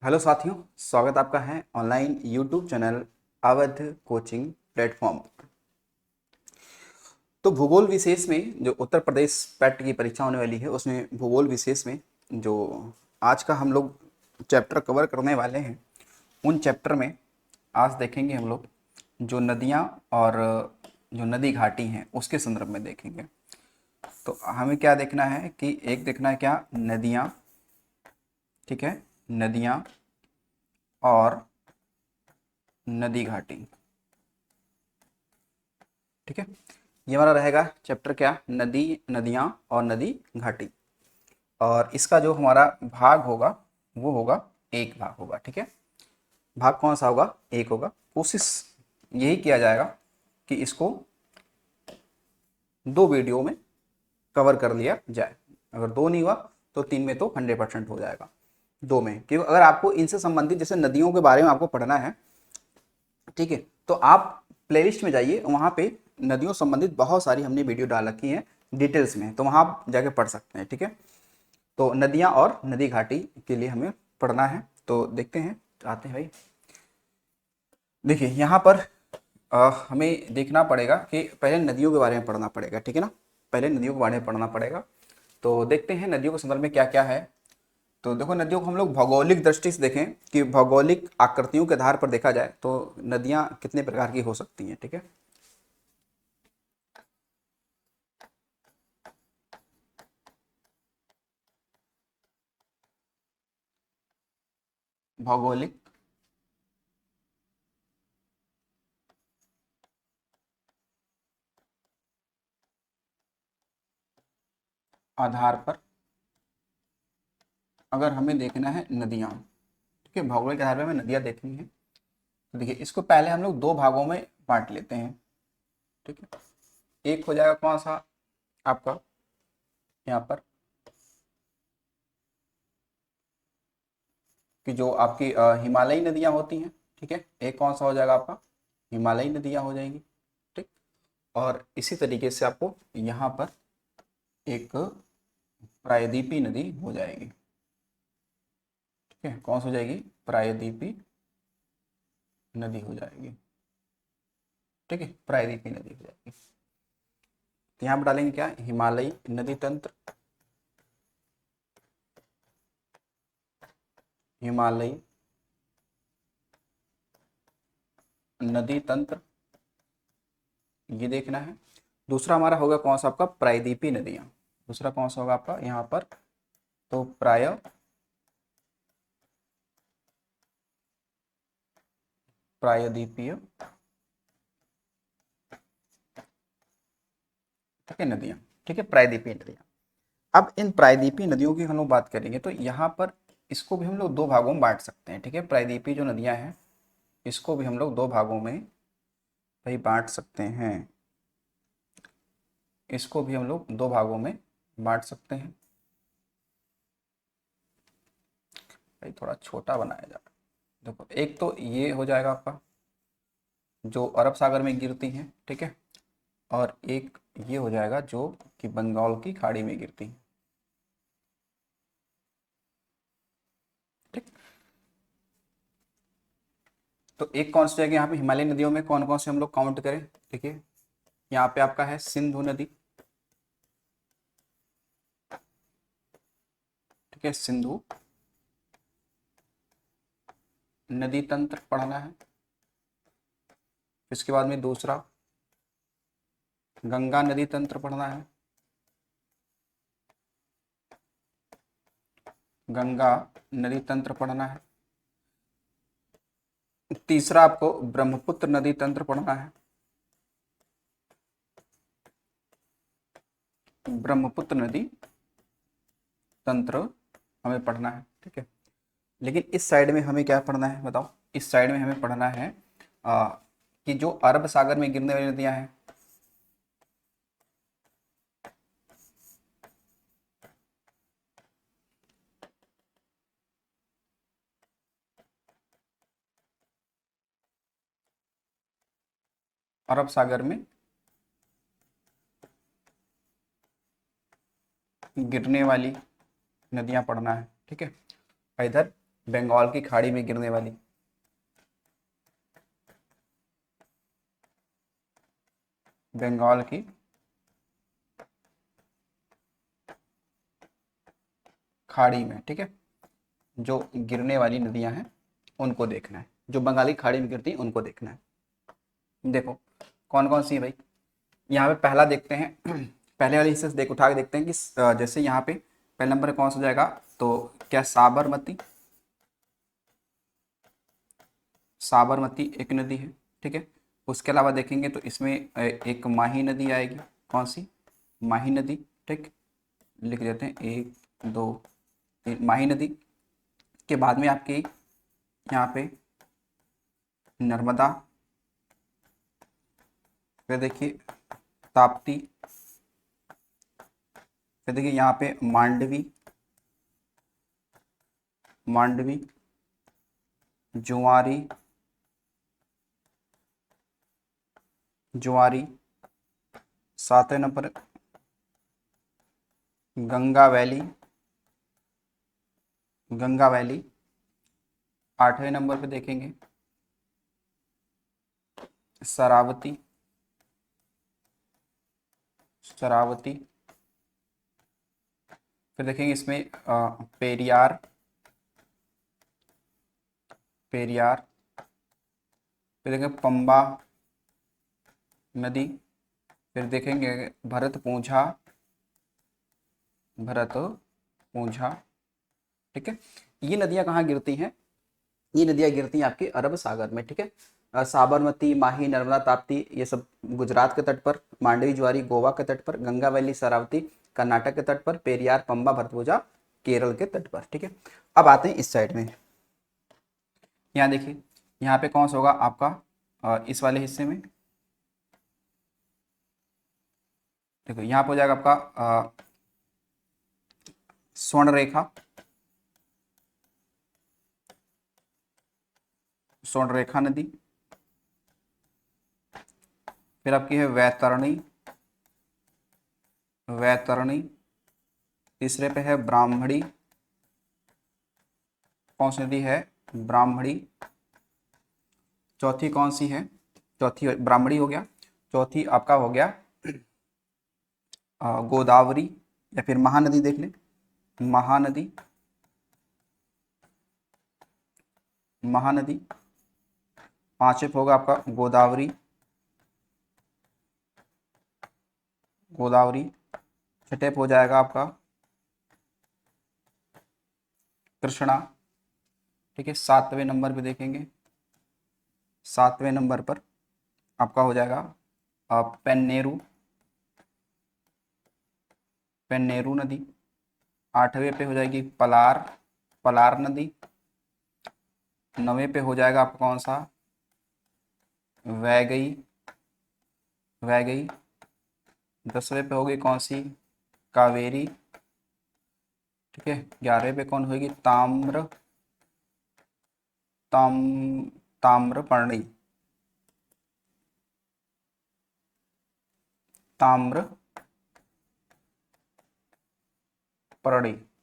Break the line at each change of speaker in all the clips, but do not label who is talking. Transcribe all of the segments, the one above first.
Hello साथियों, स्वागत आपका है online YouTube channel Awadh coaching platform पर। तो भूगोल विशेष में जो उत्तर प्रदेश पैट की परीक्षा होने वाली है उसमें भूगोल विशेष में जो आज का हम लोग चैप्टर कवर करने वाले हैं, उन चैप्टर में आज देखेंगे हम लोग जो नदियाँ और जो नदी घाटी हैं उसके संदर्भ में देखेंगे। तो हमें क्या देखना है कि एक देखना है क्या नदियाँ, ठीक है, नदियाँ और नदी घाटी, ठीक है। ये हमारा रहेगा चैप्टर क्या, नदी, नदियाँ और नदी घाटी। और इसका जो हमारा भाग होगा वो होगा एक भाग होगा, ठीक है। भाग कौन सा होगा, एक होगा। कोशिश यही किया जाएगा कि इसको दो वीडियो में कवर कर लिया जाए। अगर दो नहीं हुआ तो तीन में तो 100% हो जाएगा, दो में। क्योंकि अगर आपको इनसे संबंधित जैसे नदियों के बारे में आपको पढ़ना है, ठीक है, तो आप प्लेलिस्ट में जाइए, वहाँ पे नदियों संबंधित बहुत सारी हमने वीडियो डाल रखी है डिटेल्स में, तो वहाँ आप जाके पढ़ सकते हैं, ठीक है। तो नदियाँ और नदी घाटी के लिए हमें पढ़ना है, तो देखते हैं, आते हैं भाई। देखिए यहाँ पर हमें देखना पड़ेगा कि पहले नदियों के बारे में पढ़ना पड़ेगा, ठीक है ना। पहले नदियों के बारे में पढ़ना पड़ेगा। तो देखते हैं नदियों के संदर्भ में क्या क्या है। तो देखो, नदियों को हम लोग भौगोलिक दृष्टि से देखें कि भौगोलिक आकृतियों के आधार पर देखा जाए तो नदियाँ कितने प्रकार की हो सकती हैं, ठीक है। भौगोलिक आधार पर अगर हमें देखना है नदियाँ, ठीक है, भौगोलिक आधार पर हमें नदियाँ देखनी है, तो देखिए इसको पहले हम लोग दो भागों में बांट लेते हैं, ठीक है। एक हो जाएगा कौन सा आपका, यहाँ पर कि जो आपकी हिमालयी नदियाँ होती हैं, ठीक है। एक कौन सा हो जाएगा आपका, हिमालयी नदियाँ हो जाएंगी, ठीक। और इसी तरीके से आपको यहाँ पर एक प्रायद्वीपी नदी हो जाएगी, ठीक है। कौन सी हो जाएगी, प्रायद्वीपी नदी हो जाएगी, ठीक है, प्रायद्वीपी नदी हो जाएगी। तो यहाँ पर डालेंगे क्या, हिमालयी नदी तंत्र, हिमालयी नदी तंत्र, ये देखना है। दूसरा हमारा होगा कौन सा आपका, प्रायद्वीपी नदियाँ। दूसरा कौन सा होगा आपका यहाँ पर, तो प्रायद्वीपीय, ठीक है, नदियाँ, ठीक है, प्रायद्वीपीय नदियाँ। अब इन प्रायद्वीपीय नदियों की हम लोग बात करेंगे तो यहाँ पर इसको भी हम लोग दो भागों में बांट सकते हैं, ठीक है। प्रायद्वीपीय जो नदियाँ हैं इसको भी हम लोग दो भागों में भाई बांट सकते हैं, इसको भी हम लोग दो भागों में बांट सकते हैं। भाई थोड़ा छोटा बनाया जा रहा है। देखो, एक तो ये हो जाएगा आपका जो अरब सागर में गिरती हैं, ठीक है। और एक ये हो जाएगा जो कि बंगाल की खाड़ी में गिरती हैं, ठीक। तो एक कौन सी जगह यहाँ पे हिमालयी नदियों में कौन कौन से हम लोग काउंट करें, देखिए यहाँ पे आपका है सिंधु नदी, ठीक है, सिंधु नदी तंत्र पढ़ना है। इसके बाद में दूसरा गंगा नदी तंत्र पढ़ना है, गंगा नदी तंत्र पढ़ना है। तीसरा आपको ब्रह्मपुत्र नदी तंत्र पढ़ना है, ब्रह्मपुत्र नदी तंत्र हमें पढ़ना है, ठीक है। लेकिन इस साइड में हमें क्या पढ़ना है बताओ, इस साइड में हमें पढ़ना है कि जो अरब सागर में गिरने वाली नदियां हैं, अरब सागर में गिरने वाली नदियां पढ़ना है, ठीक है। और इधर बंगाल की खाड़ी में गिरने वाली, बंगाल की खाड़ी में, ठीक है, जो गिरने वाली नदियां हैं उनको देखना है, जो बंगाली खाड़ी में गिरती हैं उनको देखना है। देखो कौन कौन सी है भाई। यहाँ पे पहला देखते हैं पहले वाले हिस्से से देख उठा के देखते हैं कि जैसे यहाँ पे पहले नंबर पे कौन सा हो जाएगा, तो क्या साबरमती, साबरमती एक नदी है, ठीक है। उसके अलावा देखेंगे तो इसमें एक माही नदी आएगी, कौन सी, माही नदी, ठीक, लिख देते हैं 1 2 3 माही नदी। के बाद में आपकी यहाँ पे नर्मदा, फिर देखिए ताप्ती, फिर देखिए यहाँ पे मांडवी, मांडवी, जुआरी, जुआरी, 7वें number Ganga valley, Ganga valley. 8वें नंबर पे देखेंगे शरावती, शरावती। फिर देखेंगे इसमें पेरियार, पेरियार। फिर देखेंगे पंबा नदी। फिर देखेंगे भरतपुंझा, भरतपुंझा, ठीक है। ये नदियां कहाँ गिरती हैं, ये नदियां गिरती हैं आपके अरब सागर में, ठीक है। साबरमती, माही, नर्मदा, ताप्ती ये सब गुजरात के तट पर, मांडवी, ज्वारी गोवा के तट पर, गंगा वैली, शरावती कर्नाटक के तट पर, पेरियार, पंबा, भरतपुजा केरल के तट पर, ठीक है। अब आते हैं इस साइड में, यहाँ देखिए यहाँ पे कौन सा होगा आपका इस वाले हिस्से में, देखो यहाँ पे हो जाएगा आपका स्वर्ण रेखा, स्वर्ण रेखा नदी। फिर आपकी है वैतरणी, वैतरणी। तीसरे पे है ब्राह्मणी, कौन सी नदी है, ब्राह्मणी। चौथी कौन सी है, चौथी ब्राह्मणी हो गया। चौथी आपका हो गया गोदावरी या फिर महानदी देख लें, महानदी, महानदी। पांचवे पे होगा आपका गोदावरी, गोदावरी। छठे पे हो जाएगा आपका कृष्णा, ठीक है। 7वें नंबर पे देखेंगे, 7वें नंबर पर आपका हो जाएगा पेन्नेरू, पेन्नेरू नदी। 8वें पे हो जाएगी पलार, पलार नदी। 9वें पे हो जाएगा आपका कौन सा, वैगई, वैगई। 10वें पे होगी कौन सी, कावेरी, ठीक है। 11वें पे कौन होगी, ताम्र, ताम ताम्रपर्णी, ताम्रपर्णी।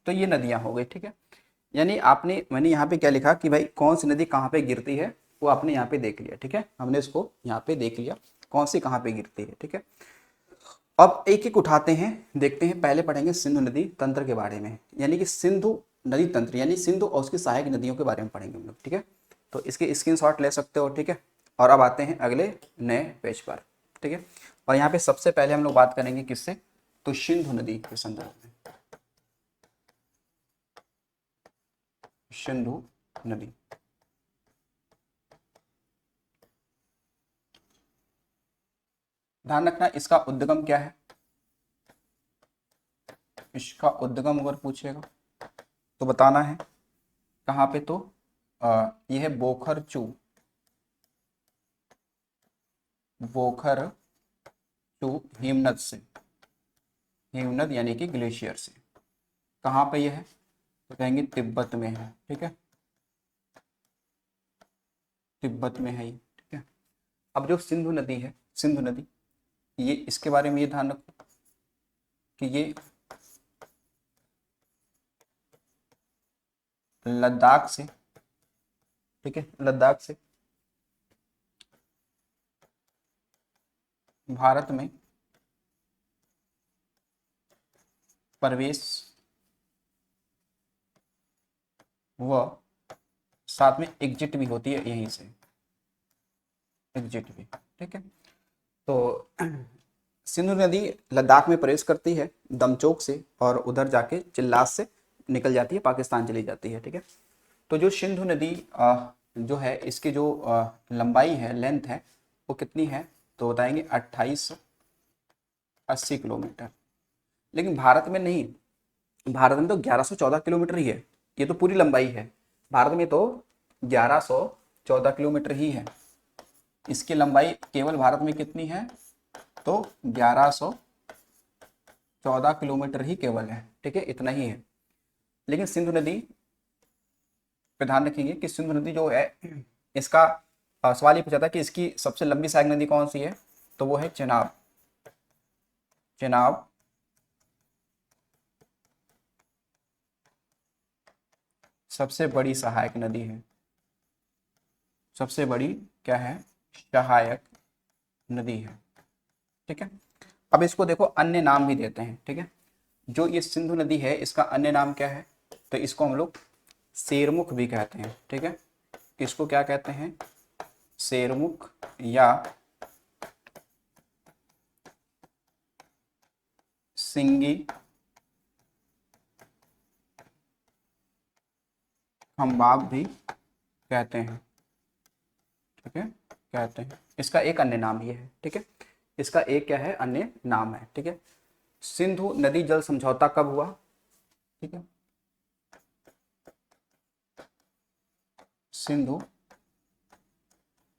तो ये नदियां हो गई, ठीक है। यानी आपने, मैंने यहाँ पे क्या लिखा कि भाई कौन सी नदी कहाँ पे गिरती है वो आपने यहाँ पे देख लिया, ठीक है। हमने इसको यहाँ पे देख लिया कौन सी कहाँ पे गिरती है, ठीक है। अब एक एक उठाते हैं, देखते हैं। पहले पढ़ेंगे सिंधु नदी तंत्र के बारे में, यानी कि सिंधु नदी तंत्र, यानी सिंधु और उसकी सहायक नदियों के बारे में पढ़ेंगे हम लोग, ठीक है। तो इसके स्क्रीनशॉट ले सकते हो, ठीक है। और अब आते हैं अगले नए पेज पर, ठीक है। और यहाँ पे सबसे पहले हम लोग बात करेंगे किससे, तो सिंधु नदी के संदर्भ में, सिंधु नदी। ध्यान रखना इसका उद्गम क्या है, इसका उद्गम अगर पूछेगा तो बताना है कहाँ पे, तो यह है बोखरचू, बोखरचू हिमनद से, हिमनद यानी कि ग्लेशियर से। कहाँ पे यह है, तो कहेंगे तिब्बत में है, ठीक है, तिब्बत में है ये, ठीक है। अब जो सिंधु नदी है, सिंधु नदी, ये इसके बारे में ये ध्यान रखो कि ये लद्दाख से, ठीक है, लद्दाख से भारत में प्रवेश व साथ में एग्जिट भी होती है यहीं से, एग्जिट भी, ठीक है। तो सिंधु नदी लद्दाख में प्रवेश करती है दमचोक से और उधर जाके चिल्लास से निकल जाती है, पाकिस्तान चली जाती है, ठीक है। तो जो सिंधु नदी जो है इसकी जो लंबाई है, लेंथ है, वो कितनी है तो बताएंगे 2880 किलोमीटर। लेकिन भारत में नहीं, भारत में तो 1114 किलोमीटर ही है, ये तो पूरी लंबाई है। भारत में तो 1114 किलोमीटर ही है, इसकी लंबाई केवल भारत में कितनी है तो 1114 किलोमीटर ही केवल है, ठीक है, इतना ही है। लेकिन सिंधु नदी पे ध्यान रखेंगे कि सिंधु नदी जो है इसका सवाल ये पूछा था कि इसकी सबसे लंबी सहायक नदी कौन सी है, तो वो है चेनाब। चेनाब सबसे बड़ी सहायक नदी है, सबसे बड़ी क्या है, सहायक नदी है, ठीक है। अब इसको देखो अन्य नाम भी देते हैं, ठीक है। जो ये सिंधु नदी है इसका अन्य नाम क्या है, तो इसको हम लोग शेरमुख भी कहते हैं, ठीक है। इसको क्या कहते हैं, शेरमुख या सिंगी खंबाब भी कहते हैं, ठीक है, कहते हैं। इसका एक अन्य नाम ये है, ठीक है, इसका एक क्या है, अन्य नाम है, ठीक है। सिंधु नदी जल समझौता कब हुआ, ठीक है, सिंधु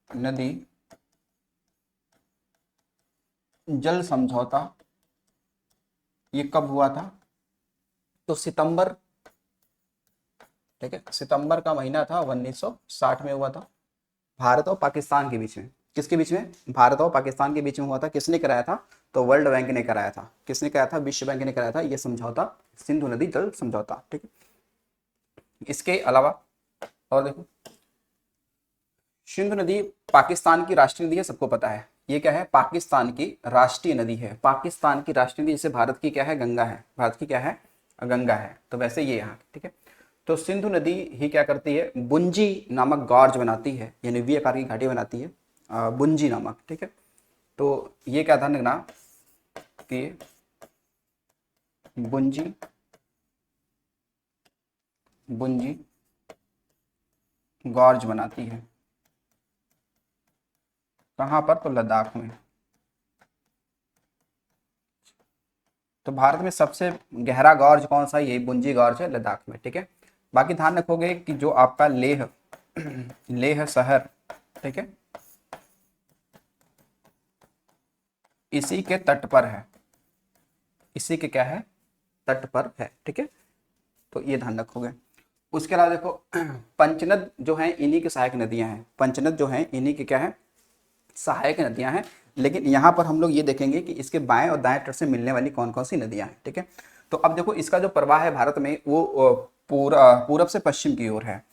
नदी जल समझौता ये कब हुआ था, तो सितंबर, ठीक है, सितंबर का महीना था, 1960 में हुआ था, भारत और पाकिस्तान के बीच में। किसके बीच में, भारत और पाकिस्तान के बीच में हुआ था। किसने कराया था, तो वर्ल्ड बैंक ने कराया था। किसने कराया था, विश्व बैंक ने कराया था ये समझौता, सिंधु नदी जल समझौता, ठीक है। इसके अलावा और देखो, सिंधु नदी पाकिस्तान की राष्ट्रीय नदी है, सबको पता है। ये क्या है, पाकिस्तान की राष्ट्रीय नदी है। पाकिस्तान की राष्ट्रीय नदी जैसे भारत की क्या है, गंगा है, भारत की क्या है, गंगा है, तो वैसे ये यहाँ, ठीक है। तो सिंधु नदी ही क्या करती है, बुंजी नामक गॉर्ज बनाती है, यानी वी आकार की घाटी बनाती है, बुंजी नामक, ठीक है। तो ये क्या ध्यान रखना कि बुंजी, बुंजी गॉर्ज बनाती है, कहाँ पर, तो लद्दाख में। तो भारत में सबसे गहरा गॉर्ज कौन सा है, यही बुंजी गॉर्ज है, लद्दाख में, ठीक है। बाकी ध्यान रखोगे कि जो आपका लेह लेह शहर, ठीक है, इसी के तट पर है, इसी के क्या है, तट पर है, ठीक है। तो ये ध्यान रखोगे। उसके अलावा देखो पंचनद जो है इन्हीं की सहायक नदियां हैं, पंचनद जो है इन्हीं की क्या है, सहायक नदियां हैं। लेकिन यहाँ पर हम लोग ये देखेंगे कि इसके बाएं और दाएं तट से मिलने वाली कौन कौन सी नदियां हैं, ठीक है। तो अब देखो इसका जो प्रवाह है भारत में वो पूरब से पश्चिम की ओर है।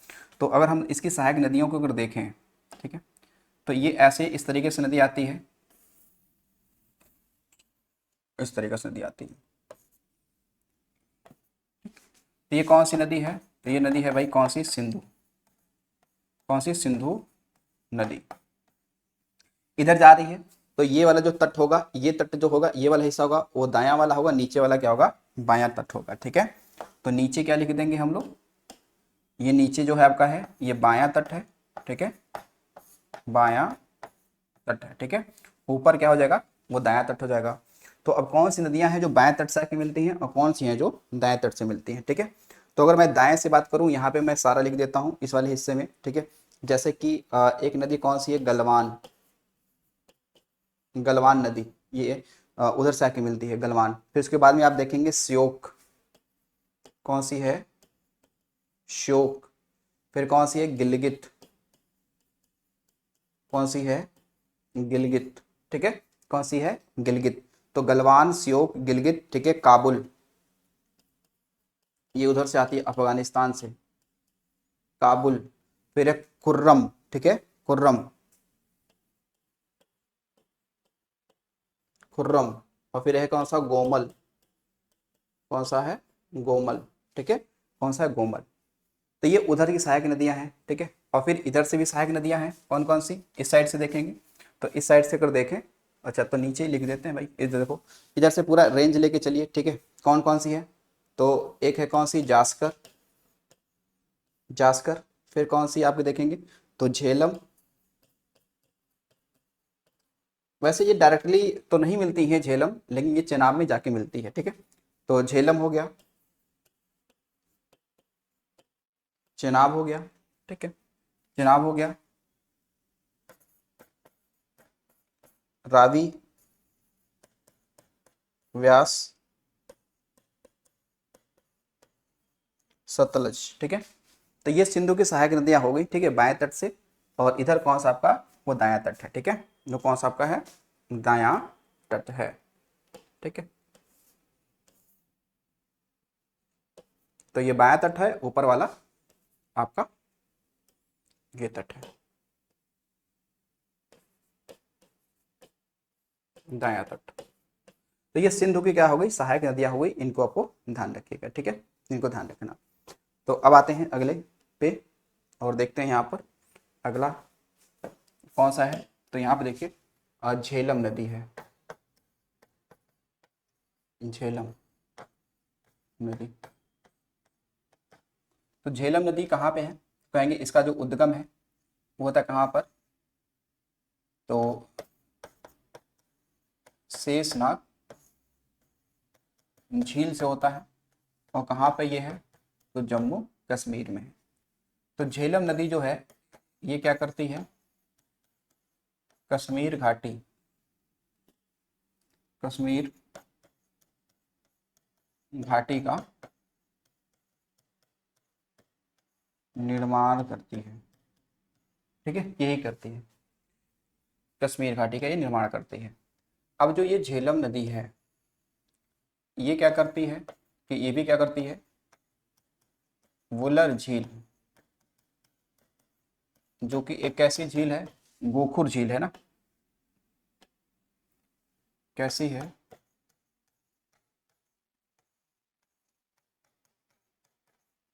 तो अगर हम इसकी सहायक नदियों को अगर देखें, ठीक है, तो ये ऐसे इस तरीके से नदी आती है, इस तरीके से नदी आती है। तो ये कौन सी नदी है, तो ये नदी है भाई कौन सी, सिंधु, कौन सी, सिंधु नदी। इधर जा रही है, तो ये वाला जो तट होगा, ये तट जो होगा, ये वाला हिस्सा होगा वो दायां वाला होगा, नीचे वाला क्या होगा, बायां तट होगा, ठीक है। तो नीचे क्या लिख देंगे हम लोग, ये नीचे जो है आपका है ये बायां तट है, ठीक है, बायां तट है, ठीक है। ऊपर क्या हो जाएगा, वो दायां तट हो जाएगा। तो अब कौन सी नदियां हैं जो बाएं तट से आके मिलती हैं और कौन सी हैं जो दाएं तट से मिलती हैं, ठीक है। तो अगर मैं दाएं से बात करूं, यहाँ पे मैं सारा लिख देता हूँ इस वाले हिस्से में, ठीक है। जैसे कि एक नदी कौन सी है, गलवान, गलवान नदी, ये उधर से आके मिलती है, गलवान। फिर उसके बाद में आप देखेंगे श्योक, कौन सी है, श्योक। फिर कौन सी है, गिलगित, कौन सी है, गिलगित, ठीक है, कौन सी है, गिलगित। तो गलवान, श्योक, गिलगित, ठीक है, काबुल, ये उधर से आती है अफगानिस्तान से, काबुल, फिर है खुर्रम, ठीक है, खुर्रम, खुर्रम, और फिर है कौन सा, गोमल, कौन सा है, गोमल, ठीक है, कौन सा है, गोमल। तो ये उधर की सहायक नदियां हैं, ठीक है। और फिर इधर से भी सहायक नदियां हैं, कौन कौन सी, इस साइड से देखेंगे तो इस साइड से अगर देखें, अच्छा तो नीचे ही लिख देते हैं भाई, इधर देखो, इधर से पूरा रेंज लेके चलिए, ठीक है। कौन कौन सी है, तो एक है कौन सी, जास्कर, जास्कर, फिर कौन सी आपके देखेंगे तो झेलम, वैसे ये डायरेक्टली तो नहीं मिलती है झेलम, लेकिन ये चेनाब में जाके मिलती है, ठीक है। तो झेलम हो गया, चेनाब हो गया, ठीक है, चेनाब हो गया, रावी, व्यास, सतलज, ठीक है। तो ये सिंधु की सहायक नदियां हो गई, ठीक है, बाएं तट से। और इधर कौन सा आपका, वो दायां तट है, ठीक है, जो कौन सा आपका है, दायां तट है, ठीक है। तो ये बायां तट है, ऊपर वाला आपका ये तट है, दायां तट। तो ये सिंधु की क्या हो गई, सहायक नदियां हो गई, इनको आपको ध्यान रखिएगा, ठीक है, इनको ध्यान रखना। तो अब आते हैं अगले पे और देखते हैं यहाँ पर अगला कौन सा है। तो यहाँ पे देखिए झेलम नदी है, झेलम नदी। तो झेलम नदी कहाँ पे है, कहेंगे इसका जो उद्गम है वो होता है कहाँ पर, तो शेषनाग झील से होता है। और कहाँ पे ये है, तो जम्मू कश्मीर में है। तो झेलम नदी जो है ये क्या करती है, कश्मीर घाटी, कश्मीर घाटी का निर्माण करती है, ठीक है, यही करती है, कश्मीर घाटी का ये निर्माण करती है। अब जो ये झेलम नदी है ये क्या करती है, कि ये भी क्या करती है, वुलर झील, जो कि एक कैसी झील है, गोखुर झील है ना, कैसी है,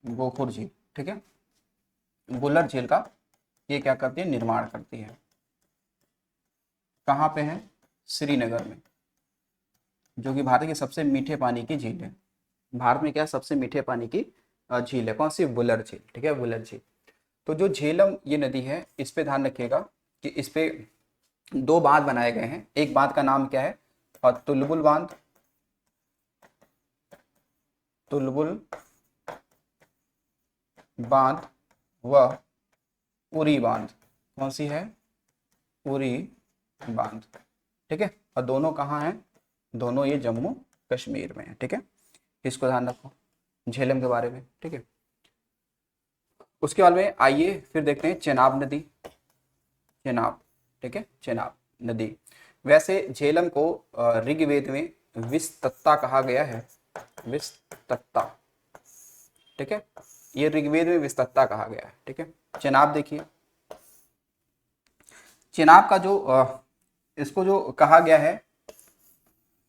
गोखुर झील, ठीक है। वुलर झील का ये क्या करती है, निर्माण करती है। कहाँ पे है, श्रीनगर में, जो कि भारत की सबसे मीठे पानी की झील है। भारत में क्या सबसे मीठे पानी की झील है, कौन सी, वुलर झील, ठीक है, वुलर झील। तो जो झेलम ये नदी है इस पे ध्यान रखिएगा कि इस पे दो बांध बनाए गए हैं। एक बांध का नाम क्या है, और तुलबुल बांध, तुलबुल बांध व उरी बांध, कौन सी है, उरी बांध, ठीक है। और दोनों कहाँ हैं, दोनों ये जम्मू कश्मीर में है, ठीक है, इसको ध्यान रखो झेलम के बारे में, ठीक है। उसके बाद में आइए फिर देखते हैं चेनाब नदी, चेनाब, ठीक है, चेनाब नदी। वैसे झेलम को ऋग्वेद में विस्तत्ता कहा गया है, विस्तत्ता, ठीक है, ये ऋग्वेद में विस्तत्ता कहा गया है, ठीक है। चेनाब देखिए, चेनाब का जो इसको जो कहा गया है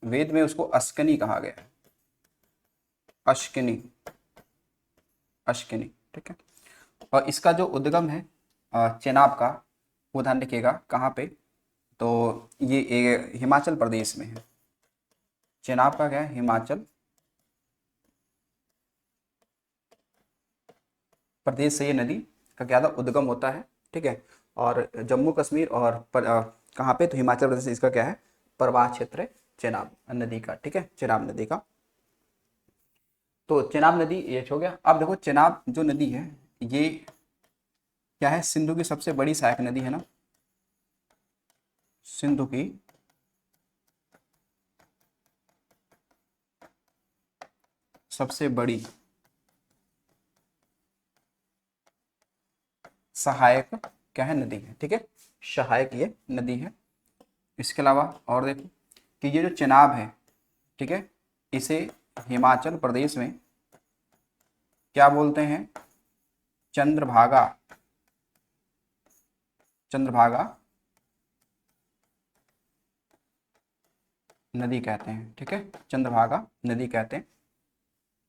वेद में, उसको अस्कनी कहा गया है, अश्किनी, अश्किनी, ठीक है। और इसका जो उद्गम है चेनाब का, वो ध्यान रखिएगा कहाँ पे, तो ये हिमाचल प्रदेश में है। चेनाब का क्या है, हिमाचल प्रदेश से ये नदी का क्या था, उद्गम होता है, ठीक है। और जम्मू कश्मीर और कहाँ पे, तो हिमाचल प्रदेश से इसका क्या है, प्रवाह क्षेत्र है चेनाब नदी का, ठीक है, चेनाब नदी का। तो चेनाब नदी ये हो गया। अब देखो चेनाब जो नदी है ये क्या है, सिंधु की सबसे बड़ी सहायक नदी है ना, सिंधु की सबसे बड़ी सहायक क्या है, नदी है, ठीक है, सहायक ये नदी है। इसके अलावा और देखो कि ये जो चेनाब है, ठीक है, इसे हिमाचल प्रदेश में क्या बोलते हैं, चंद्रभागा, चंद्रभागा नदी कहते हैं, ठीक है, चंद्रभागा नदी कहते हैं,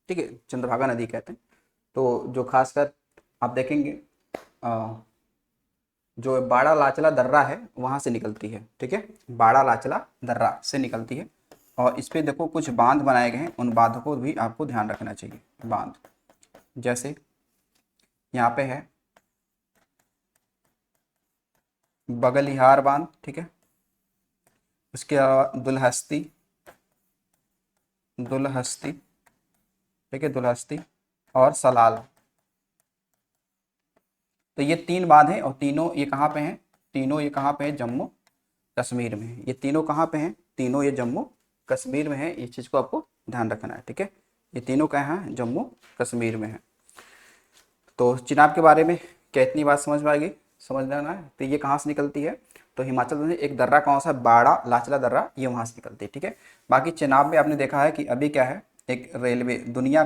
ठीक है, चंद्रभागा नदी कहते हैं। तो जो खासकर आप देखेंगे जो बाड़ा लाचला दर्रा है वहां से निकलती है, ठीक है, बाड़ा लाचला दर्रा से निकलती है। और इस पे देखो कुछ बांध बनाए गए हैं, उन बांधों को भी आपको ध्यान रखना चाहिए। बांध जैसे यहाँ पे है बगलिहार बांध, ठीक है, उसके अलावा दुलहस्ती, दुलहस्ती, ठीक है, दुलहस्ती और सलाल। तो ये 3 बांध हैं और तीनों ये कहाँ पे हैं, तीनों ये कहाँ पे हैं, जम्मू कश्मीर में है। ये तीनों कहाँ पे हैं, तीनों ये जम्मू कश्मीर में है, इस चीज़ को आपको ध्यान रखना है, ठीक है। ये तीनों कहाँ हैं, जम्मू कश्मीर में है। तो चिनाब के बारे में क्या इतनी बात समझ में आएगी, समझ लेना है। तो ये कहाँ से निकलती है, तो हिमाचल में एक दर्रा कौन सा, बाड़ा लाचला दर्रा, ये वहाँ से निकलती है, ठीक है। बाकी चिनाब में आपने देखा है कि अभी क्या है, एक रेलवे दुनिया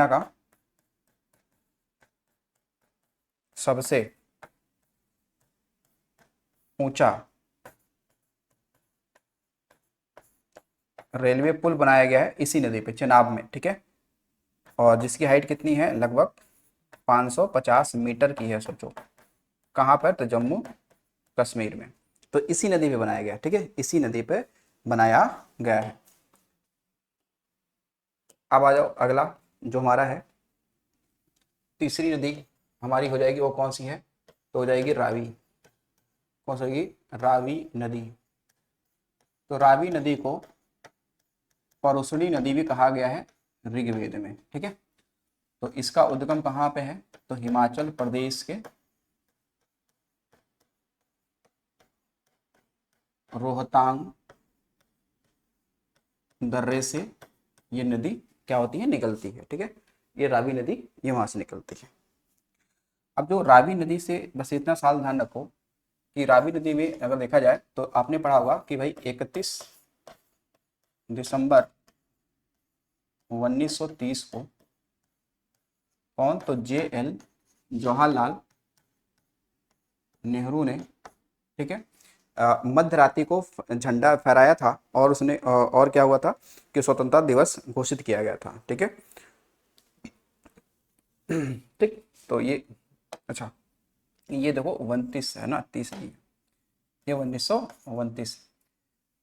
का सबसे ऊंचा रेलवे पुल बनाया गया है इसी नदी पे, चिनाब में, ठीक है। और जिसकी हाइट कितनी है, लगभग 550 मीटर की है, सोचो कहाँ पर, तो जम्मू कश्मीर में। तो इसी नदी पे बनाया गया है, ठीक है, इसी नदी पे बनाया गया है। अब आ जाओ अगला जो हमारा है, तीसरी नदी हमारी हो जाएगी, वो कौन सी है, तो हो जाएगी रावी। कौन सी होगी, रावी नदी। तो रावी नदी को परुशनी नदी भी कहा गया है ऋग्वेद में, ठीक है। तो इसका उद्गम कहाँ पे है, तो हिमाचल प्रदेश के रोहतांग दर्रे से ये नदी क्या होती है, निकलती है, ठीक है। ये रावी नदी ये वहां से निकलती है। अब जो रावी नदी से बस इतना साल ध्यान रखो कि रावी नदी में अगर देखा जाए तो आपने पढ़ा होगा कि भाई 31 दिसंबर 1930 को कौन, तो JL जवाहरलाल नेहरू ने, ठीक है, मध्य रात्रि को झंडा फहराया था और उसने और क्या हुआ था कि स्वतंत्रता दिवस घोषित किया गया था, ठीक है। ठीक, तो ये अच्छा, ये देखो 29 है ना, 30 नहीं, ये 1929,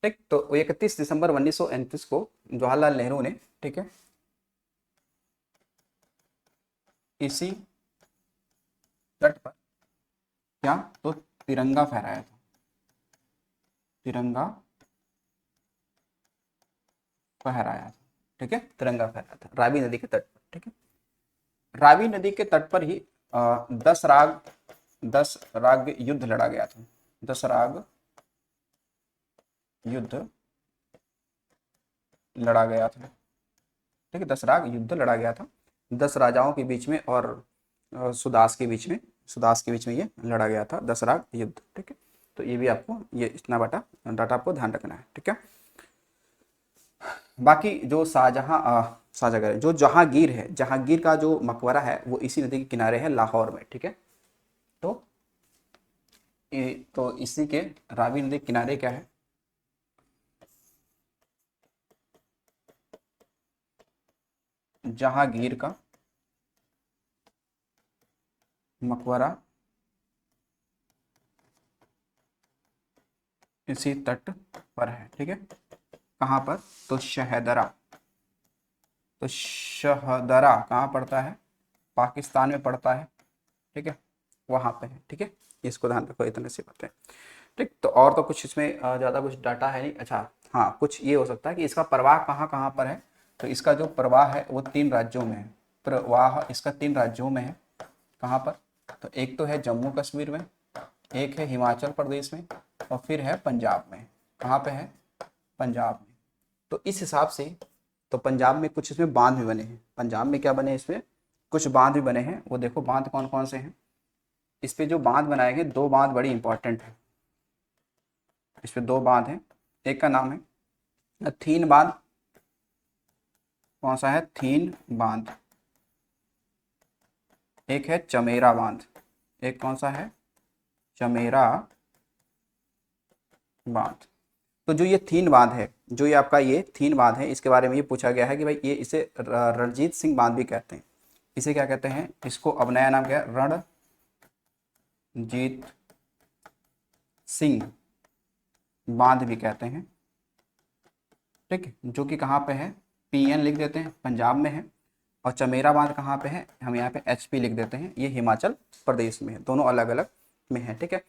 ठीक। तो 31 दिसंबर 1929 को जवाहरलाल नेहरू ने, ठीक है, इसी तट पर क्या, तो तिरंगा फहराया था, तिरंगा फहराया था, ठीक है, तिरंगा फहराया था रावी नदी के तट पर, ठीक है। रावी नदी के तट पर ही 10 राग युद्ध लड़ा गया था, 10 राग युद्ध लड़ा गया था, ठीक है, 10 राग युद्ध लड़ा गया था, 10 राजाओं के बीच में और सुदास के बीच में, सुदास के बीच में ये लड़ा गया था 10 राग युद्ध, ठीक है। तो ये भी आपको ये इतना बटा डाटा आपको ध्यान रखना है, ठीक है। बाकी जो शाहजहां जो जहांगीर है, जहांगीर का जो मकबरा है वो इसी नदी के किनारे है, लाहौर में, ठीक है। तो तो इसी के रावी नदी के किनारे क्या है, जहांगीर का मकबरा इसी तट पर है, ठीक है। कहाँ पर, तो शहदरा, तो शहदरा कहाँ पड़ता है, पाकिस्तान में पड़ता है, ठीक है, वहां पे है, ठीक है। इसको ध्यान रखो, इतने से बातें, ठीक। तो और तो कुछ इसमें ज़्यादा कुछ डाटा है नहीं। अच्छा हाँ, कुछ ये हो सकता है कि इसका प्रवाह कहाँ कहाँ पर है, तो इसका जो प्रवाह है वो 3 राज्यों में है, प्रवाह इसका 3 राज्यों में है। कहाँ पर, तो एक तो है जम्मू कश्मीर में, एक है हिमाचल प्रदेश में और फिर है पंजाब में। कहाँ पे है, पंजाब में। तो इस हिसाब से तो पंजाब में कुछ इसमें बांध भी बने हैं, पंजाब में क्या बने हैं, इसमें कुछ बांध भी बने हैं। वो देखो बांध कौन कौन से हैं, इस पे जो बांध बनाए गए 2 बांध बड़ी इंपॉर्टेंट है, इस पे 2 बांध हैं। एक का नाम है हथीन बांध कौन सा है, थीन बांध, एक है चमेरा बांध, एक कौन सा है, चमेरा बांध। तो जो ये थीन बांध है, जो ये आपका ये थीन बांध है, इसके बारे में ये पूछा गया है कि भाई ये इसे रणजीत सिंह बांध भी कहते हैं। इसे क्या कहते हैं, इसको अब नया नाम क्या है, रणजीत सिंह बांध भी कहते हैं। ठीक है, जो कि कहाँ पे है, पीएन लिख देते हैं, पंजाब में है। और चमेरा बांध कहाँ पे है, हम यहाँ पे एचपी लिख देते हैं, ये हिमाचल प्रदेश में है, दोनों अलग अलग में है। ठीक है,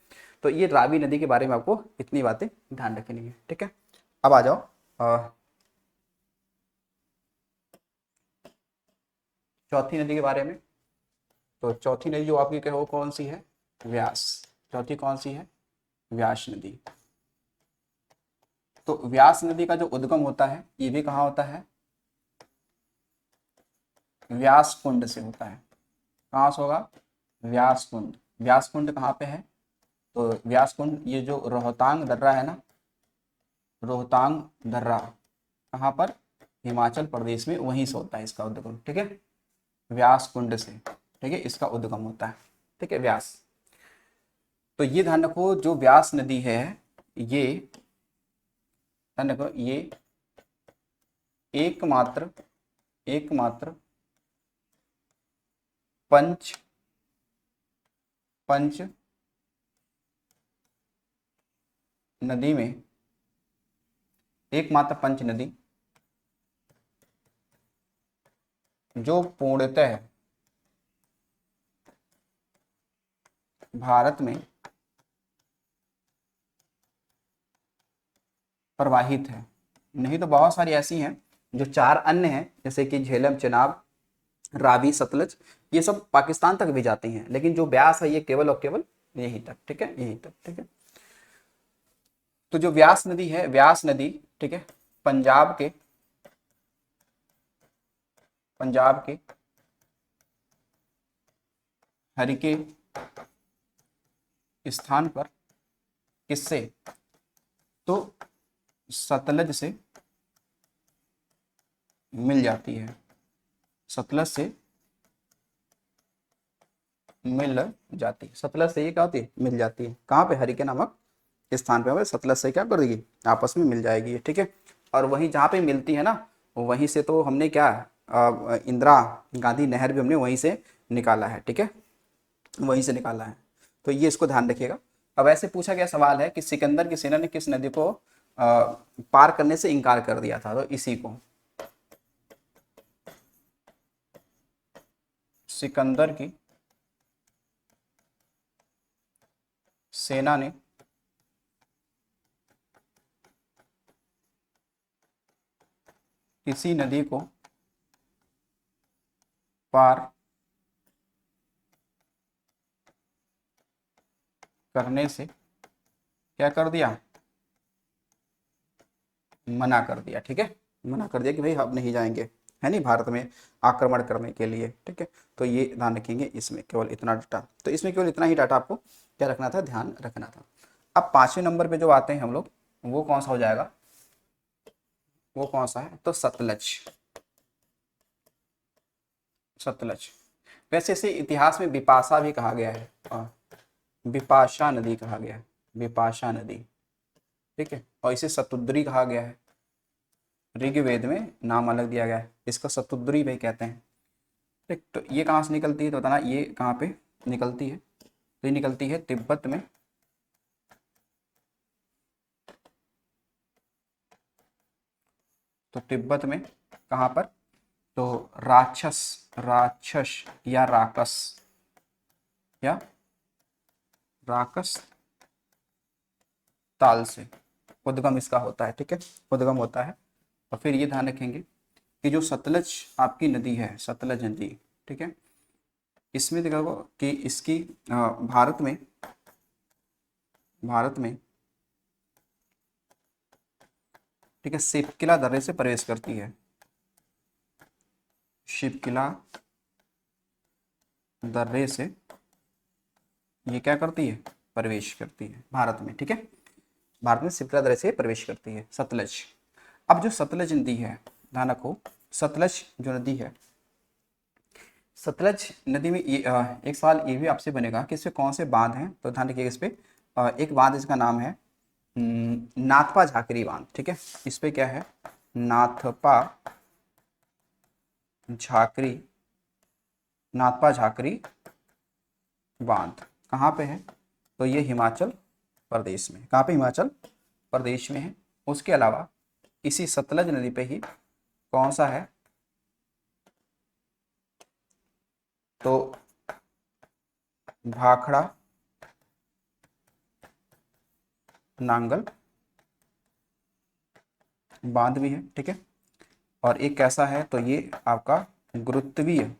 तो ये रावी नदी के बारे में आपको इतनी बातें ध्यान रखनी है। ठीक है, अब आ जाओ चौथी नदी के बारे में। तो चौथी नदी जो आपकी कहो कौन सी है, व्यास। चौथी कौन सी है, व्यास नदी। तो व्यास नदी का जो उद्गम होता है ये भी कहाँ होता है, व्यास कुंड से होता है। कहाँ से होगा, व्यास कुंड। व्यास कुंड कहाँ पे है, तो व्यास कुंड ये जो रोहतांग दर्रा है ना, रोहतांग दर्रा कहाँ पर, हिमाचल प्रदेश में, वहीं से होता है इसका उद्गम। ठीक है, व्यास कुंड से, ठीक है, इसका उद्गम होता है। ठीक है, व्यास। तो ये ध्यान रखो, जो व्यास नदी है ये ध्यान रखो, ये एकमात्र पंच नदी में, एकमात्र पंच नदी जो पूर्णतः भारत में प्रवाहित है। नहीं तो बहुत सारी ऐसी हैं जो चार अन्य हैं, जैसे कि झेलम, चेनाब, रावी, सतलज, ये सब पाकिस्तान तक भी जाती हैं, लेकिन जो व्यास है ये केवल और केवल यहीं तक। ठीक है, यहीं तक। ठीक है, तो जो व्यास नदी है, व्यास नदी, ठीक है, पंजाब के हरिके स्थान पर किससे, तो सतलज से मिल जाती है, सतलज से मिल जाती है। सतलज से ये क्या होती है, मिल जाती है। कहाँ पे, हरिके नामक स्थान पे सतलज से क्या कर देगी, आपस में मिल जाएगी। ठीक है, और वहीं जहाँ पे मिलती है ना, वहीं से तो हमने क्या, इंदिरा गांधी नहर भी हमने वहीं से निकाला है। ठीक है, वहीं से निकाला है, तो ये इसको ध्यान रखिएगा। अब ऐसे पूछा गया सवाल है कि सिकंदर की सेना ने किस नदी को पार करने से इनकार कर दिया था, तो इसी को, सिकंदर की सेना ने किसी नदी को पार करने से क्या कर दिया, मना कर दिया। ठीक है, मना कर दिया कि भाई हम नहीं जाएंगे, है नहीं, भारत में आक्रमण करने के लिए। ठीक है, तो ये ध्यान रखेंगे, इसमें केवल इतना डाटा, तो इसमें केवल इतना ही डाटा आपको क्या रखना था, ध्यान रखना था। अब 5वें नंबर पे जो आते हैं हम लोग, वो कौन सा हो जाएगा, वो कौन सा है, तो सतलज। सतलज, वैसे इसे इतिहास में बिपाशा भी कहा गया है, बिपाशा नदी कहा गया है, बिपाशा नदी। ठीक है, और इसे सतुद्री कहा गया है, ऋग्वेद में नाम अलग दिया गया है, इसको सतुद्री भी कहते हैं। ठीक, तो ये कहाँ से निकलती है, तो बताना ये कहाँ पे निकलती है, तो ये निकलती है तिब्बत में, तो तिब्बत में कहाँ पर, तो राक्षस या राकस ताल से उद्गम इसका होता है। ठीक है, उद्गम होता है। और फिर ये ध्यान रखेंगे कि जो सतलज आपकी नदी है, सतलज नदी, ठीक है, इसमें देखो कि इसकी भारत में ठीक है, शिवकिला दर्रे से प्रवेश करती है, शिवकिला दर्रे से ये क्या करती है, प्रवेश करती है भारत में। ठीक है, भारत में शिवकिला दर्रे से प्रवेश करती है सतलज। अब जो सतलज नदी है, ध्यान रखो, सतलज जो नदी है, सतलज नदी में एक सवाल ये भी आपसे बनेगा कि इसमें कौन से बांध हैं, तो ध्यान रखिएगा इस पे। एक बांध इसका नाम है नाथपा झाकरी बांध, ठीक है। इस पे क्या है, नाथपा झाकरी, नाथपा झाकरी बांध कहाँ पे है, तो ये हिमाचल प्रदेश में, कहाँ पे, हिमाचल प्रदेश में है। उसके अलावा इसी सतलज नदी पे ही कौन सा है, तो भाखड़ा नांगल बांध भी है, ठीक है। और एक कैसा है, तो ये आपका गुरुत्वीय,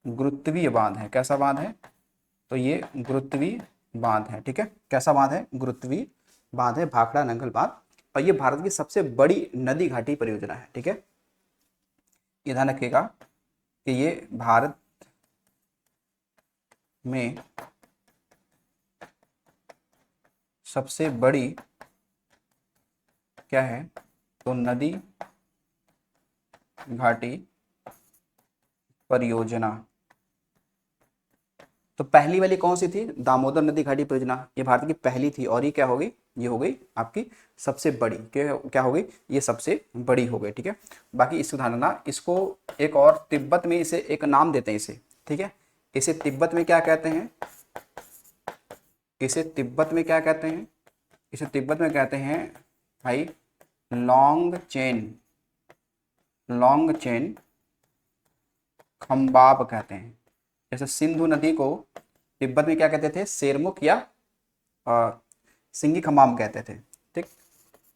गुरुत्वीय बांध है। कैसा बांध है, तो ये गुरुत्वीय बांध है, ठीक है। कैसा बांध है, गुरुत्वीय बांध है, भाखड़ा नांगल बांध। और ये भारत की सबसे बड़ी नदी घाटी परियोजना है, ठीक है। ये ध्यान रखिएगा कि ये भारत में सबसे बड़ी क्या है, तो नदी घाटी परियोजना। तो पहली वाली कौन सी थी, दामोदर नदी घाटी परियोजना, ये भारत की पहली थी। और ये क्या हो गई, ये हो गई आपकी सबसे बड़ी, क्या हो गई, ये सबसे बड़ी हो गई, ठीक है। बाकी इसको ध्यान रखना, इसको एक और तिब्बत में इसे एक नाम देते हैं इसे, ठीक है। इसे तिब्बत में क्या कहते हैं, इसे तिब्बत में क्या कहते हैं, इसे तिब्बत में कहते हैं भाई लॉन्ग चेन, लॉन्ग चेन खम्बाब कहते हैं। जैसे सिंधु नदी को तिब्बत में क्या कहते थे, सेरमुख या सिंगी खम्बाम कहते थे, ठीक।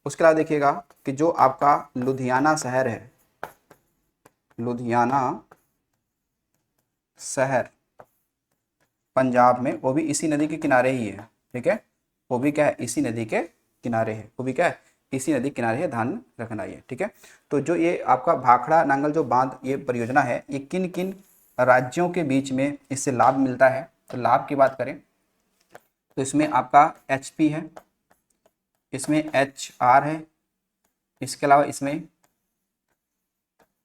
उसके अलावा देखिएगा कि जो आपका लुधियाना शहर है, लुधियाना शहर पंजाब में, वो भी इसी नदी के किनारे ही है, ठीक है। वो भी क्या है, इसी नदी के किनारे है, वो भी क्या है, इसी नदी किनारे है, ध्यान रखना ये, ठीक है। तो जो ये आपका भाखड़ा नांगल जो बांध ये परियोजना है, ये किन किन राज्यों के बीच में इससे लाभ मिलता है, तो लाभ की बात करें तो इसमें आपका HP है, इसमें HR है, इसके अलावा इसमें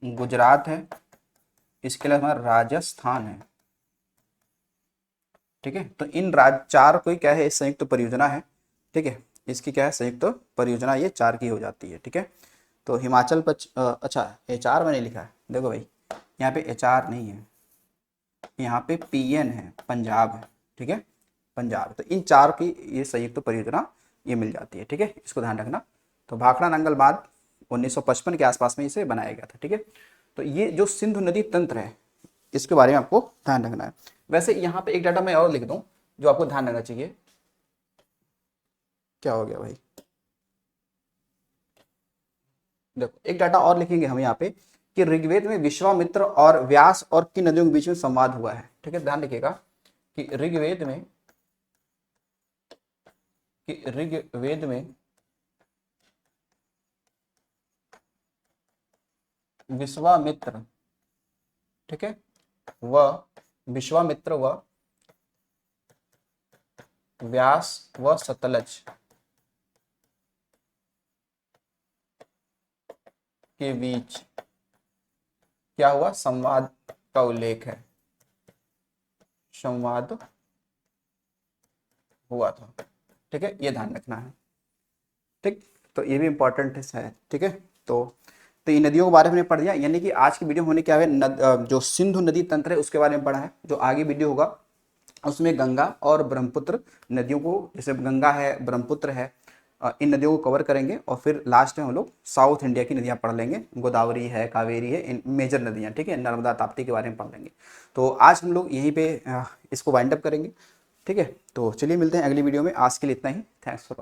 गुजरात है, इसके अलावा हमारा राजस्थान है, ठीक है। तो इन चार कोई क्या है, संयुक्त परियोजना है, ठीक है। इसकी क्या है, संयुक्त परियोजना ये चार की हो जाती है, ठीक है। तो हिमाचल अच्छा HR मैंने लिखा है, देखो भाई यहाँ पे HR नहीं है, यहाँ पे PN है, पंजाब है, ठीक है, पंजाब। तो इन चार की ये संयुक्त परियोजना ये मिल जाती है, ठीक है, इसको ध्यान रखना। तो भाखड़ा नांगल बांध 1955 के आसपास में इसे बनाया गया था, ठीक है। तो ये जो सिंधु नदी तंत्र है इसके बारे में आपको ध्यान रखना है। वैसे यहाँ पे एक डाटा मैं और लिख दूं जो आपको ध्यान रखना चाहिए, क्या हो गया भाई, देखो एक डाटा और लिखेंगे हम यहाँ पे कि ऋग्वेद में विश्वामित्र और व्यास और किन नदियों के बीच में संवाद हुआ है, ठीक है। ध्यान रखिएगा कि ऋग्वेद में विश्वामित्र, ठीक है, विश्वामित्र व व्यास व सतलज के बीच क्या हुआ, संवाद का उल्लेख है, संवाद हुआ था, ठीक है, ये ध्यान रखना है, ठीक। तो ये भी इंपॉर्टेंट है, ठीक है। तो इन नदियों के बारे में पढ़ लिया, यानी कि आज की वीडियो होने क्या है, जो सिंधु नदी तंत्र है उसके बारे में पढ़ा है। जो आगे वीडियो होगा उसमें गंगा और ब्रह्मपुत्र नदियों को, जैसे गंगा है, ब्रह्मपुत्र है, इन नदियों को कवर करेंगे। और फिर लास्ट में हम लोग साउथ इंडिया की नदियां पढ़ लेंगे, गोदावरी है, कावेरी है, इन मेजर नदियां, ठीक है, नर्मदा ताप्ती के बारे में पढ़ लेंगे। तो आज हम लोग यहीं पे इसको वाइंड अप करेंगे, ठीक है। तो चलिए मिलते हैं अगली वीडियो में, आज के लिए इतना ही, थैंक्स फॉर